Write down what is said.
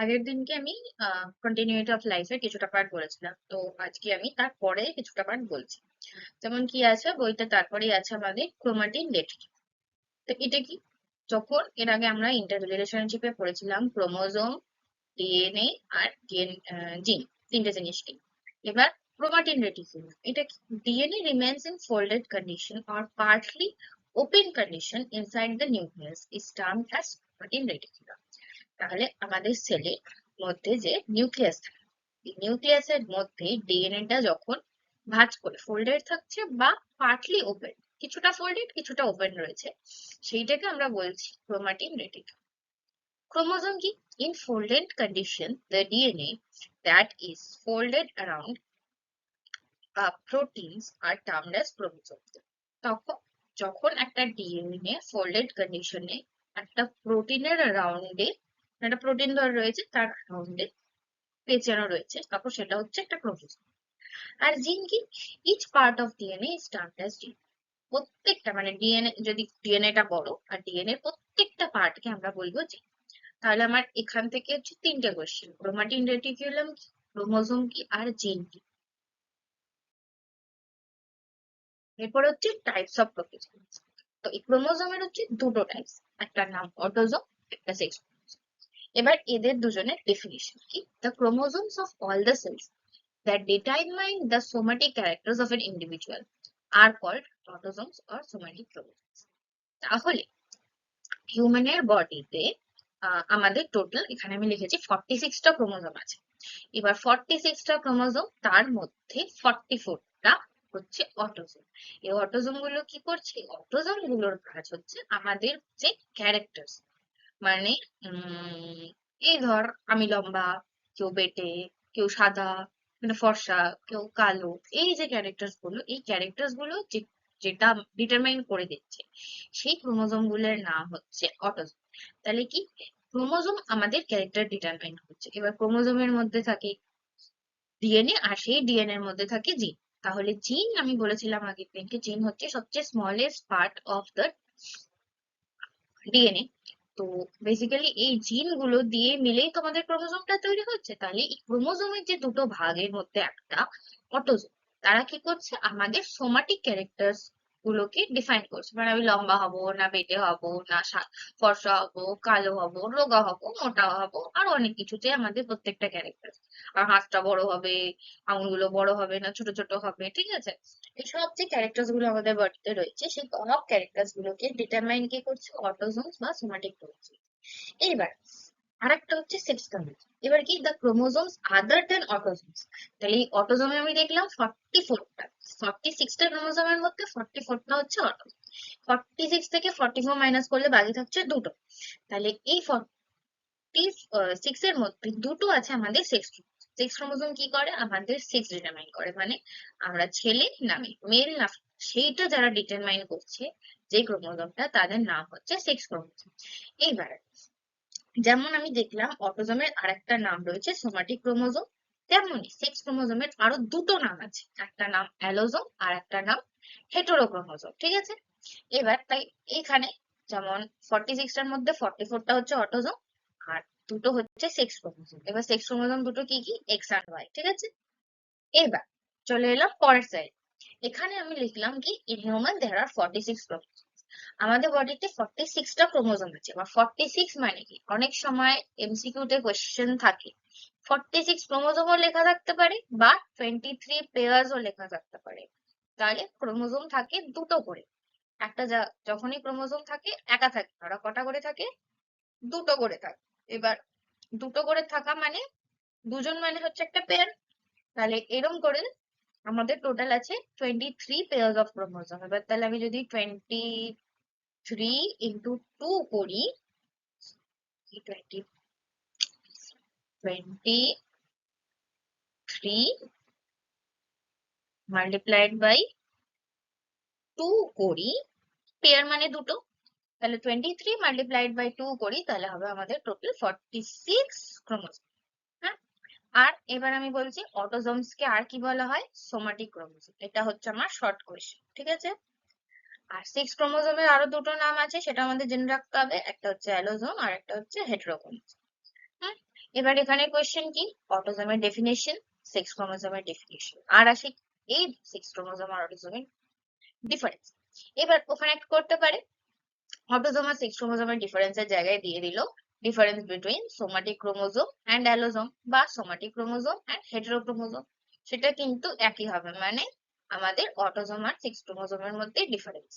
আগের দিনকে আমি কন্টিনিউইটি অফ লাইফের কিছুটা পার্ট বলেছিলাম, তো আজকে আমি তারপরে কিছুটা পার্ট বলছি। যেমন কি আছে বইতে, তারপরেই আছে আমাদের ক্রোমাটিন রেটিকুলাম। তো এটা কি? যখন এর আগে আমরা ইন্টার রিলেশনশিপে পড়েছিলাম ক্রোমোজোম, ডিএনএ আর জিন, তিনটে জিনিস কি। এবার ক্রোমাটিন রেটিকুলাম এটা কি? DNA remains in folded condition or partly open condition inside the nucleus is termed as chromatin reticulum. তাহলে আমাদের সেলের মধ্যে যে নিউক্লিয়াস থাকে, নিউক্লিয়াসের মধ্যে ডিএনএটা যখন ভাঁজ করে ফোল্ডেড থাকছে বা পার্টলি ওপেন, কিছুটা ফোল্ডেড কিছুটা ওপেন রয়েছে, সেইটাকে আমরা বলছি ক্রোমাটিন রেটিকুলাম। ক্রোমোজোম কি? In folded condition the DNA that is folded around proteins are termed as chromosome. তখন যখন একটা ডিএনএ ফোল্ডেড কন্ডিশনে একটা প্রোটিনের রাউন্ডে, একটা প্রোটিন ধর রয়েছে তার রাউন্ডে পেঁচানো রয়েছে, তখন সেটা হচ্ছে একটা ক্রোমোজোম। আর জিন কি? Each part of DNA is termed as gene. প্রত্যেকটা মানে ডিএনএ, যদি ডিএনএটা বড় আর ডিএনএ প্রত্যেকটা পার্টকে আমরা বলবো জিন। তাহলে আমার এখান থেকে হচ্ছে তিনটে কোশ্চেন: ক্রোমাটিন রেটিকুলাম কি, ক্রোমোজোম কি, আর জিন কি। এরপর হচ্ছে টাইপস অফ প্রোটিন। তো এই ক্রোমোজোমের হচ্ছে দুটো টাইপস, একটা নাম অটোজোম, একটা সেক্স। এবার এদের দুজনের ডেফিনিশন কি: the chromosomes of all the cells that determine the somatic characters of an individual are called autosomes or somatic chromosomes. তাহলে হিউম্যানের বডিতে আমাদের টোটাল এখানে আমি লিখেছি 46টা ক্রোমোজোম আছে। এবার 46টা ক্রোমোজোম, তার মধ্যে 44টা হচ্ছে অটোজোম। এই অটোজোম গুলো কি করছে? অটোজোম গুলোর কাজ হচ্ছে আমাদের যে ক্যারেক্টার, মানে এই ধর আমি লম্বা, কেউ বেটে, কেউ সাদা মানে ফর্সা, কেউ কালো, এই যে ক্যারেক্টার্স গুলো, এই ক্যারেক্টার্স গুলো যেটা ডিটারমাইন করে দিচ্ছে, সেই ক্রোমোজোম গুলোর নাম হচ্ছে অটোজোম। তাহলে কি? ক্রোমোজোম আমাদের ক্যারেক্টার ডিটারমাইন করছে। এবার ক্রোমোজোমের মধ্যে থাকে ডিএনএ, আর সেই ডিএনএ এর মধ্যে থাকে জিন। তাহলে জিন, আমি বলেছিলাম আগের দিনকে, জিন হচ্ছে সবচেয়ে smallest part of the DNA. তো বেসিক্যালি এই জিন গুলো দিয়ে মিলেই তোমাদের ক্রোমোজোমটা তৈরি হচ্ছে। তাহলে এই ক্রোমোজোমের যে দুটো ভাগের মধ্যে একটা অটোজোম, তারা কি করছে? আমাদের সোমাটিক ক্যারেক্টার্স গুলোকে ডিফাইন করছে। মানে আমি লম্বা হব না বেটে হব, না ফর্সা হব, কালো হব, রোগা হব, মোটা হব, আর অনেক কিছুতে আমাদের প্রত্যেকটা ক্যারেক্টার। আর হাতটা বড় হবে, আঙুলগুলো বড় হবে না ছোট ছোট হবে, ঠিক আছে? এইসব যে ক্যারেক্টার্স গুলো আমাদের বডিতে রয়েছে, সেই সব ক্যারেক্টার্স গুলোকে ডিটারমাইন কে করছে? অটোজোমস বা সোমাটিক ক্রোমোজোম। এইবার আরেকটা হচ্ছে সেক্স ক্রোমোজোম। এবার কি? দ্য ক্রোমোজোমস আদার দেন অটোজোমস। তাহলে এই অটোজোমে আমি দেখলাম 44টা, 46টা ক্রোমোজোমের মধ্যে 44টা হচ্ছে অটোজোম। 46 থেকে 44 মাইনাস করলে বাকি থাকছে দুটো। তাহলে এই 46 এর মধ্যে দুটো আছে আমাদের সেক্স ক্রোমোজোম। সেক্স ক্রোমোজোম কি করে? আমাদের সেক্স ডিটারমাইন করে, মানে আমরা ছেলে না মেল না, সেইটা যারা ডিটারমাইন করছে যে ক্রোমোজোমটা, তাদের নাম হচ্ছে সেক্স ক্রোমোজোম। এইবার যেমন আমি দেখলাম অটোজোমের আরেকটা নাম রয়েছে সোমাটিক ক্রোমোজোম, তেমনি সেক্স ক্রোমোজোমের আরো দুটো নাম আছে, একটা নাম অ্যালোজোম আর একটা নাম হেটেরোক্রোমোজোম, ঠিক আছে? এবার তাই এখানে যেমন 46টার মধ্যে 44টা হচ্ছে অটোজোম, আর দুটো হচ্ছে সেক্স ক্রোমোজোম। এবার সেক্স ক্রোমোজোম দুটো কি কি? এক্স আর ওয়াই, ঠিক আছে? এবার চলে এলাম পরের সাইড। এখানে আমি লিখলাম কি, in human there are 46 chromosome. আমাদের বডিতে 46টা ক্রোমোজোম আছে। বা 46 মানে কি? অনেক সময় এমসিকিউ তে কোশ্চেন থাকে, 46 ক্রোমোজোমও লেখা থাকতে পারে বা 23 পেয়ার্সও লেখা থাকতে পারে। তাহলে ক্রোমোজোম থাকে দুটো করে। একটা যখনই ক্রোমোজোম থাকে একা থাকে, ওরা কটা করে থাকে? দুটো করে থাকে। এবার দুটো করে থাকা মানে দুজন মানে হচ্ছে একটা পেয়ার। তাহলে এরকম করে আমাদের টোটাল আছে 23 পেয়ার্স অফ ক্রোমোজোম। এবার তাহলে আমি যদি 23 ইন্টু 2 করি, 20 23 মাল্টিপ্লাইড বাই 2 করি, পেয়ার মানে দুটো, তাহলে 23 মাল্টিপ্লাইড বাই 2 করি, তাহলে হবে আমাদের টোটাল 46 ক্রোমোজোম। হ্যাঁ, আর এবার আমি বলছি অটোজোমস কে আর কি বলা হয়? Somatic chromosome. এটা হচ্ছে আমার শর্ট কোয়েশ্চেন, ঠিক আছে? আর সেক্স ক্রোমোজোমের আরো দুটো নাম আছে, সেটা আমাদের জেনে রাখতে হবে, একটা হচ্ছে অ্যালোজোম আর একটা হচ্ছে হেটেরোক্রোমোজোম। হ্যাঁ, এবার এখানে কোয়েশ্চেন কি, অটোজোমের ডেফিনেশন, সেক্স ক্রোমোজোমের ডেফিনেশন, আর আসি এই সেক্স ক্রোমোজোম আর অটোজোমের ডিফারেন্স। এবার ওখানে একটা করতে পারে, অটোজোম আর সেক্স ক্রোমোজোমের ডিফারেন্সের জায়গায় দিয়ে দিল difference between somatic chromosome and allosome বা সোমাটিক ক্রোমোজোম অ্যান্ড হেটেরোক্রোমোজোম। সেটা কিন্তু একই হবে, মানে আমাদের অটোজোম আর সেক্স ক্রোমোজোমের মধ্যে ডিফারেন্স।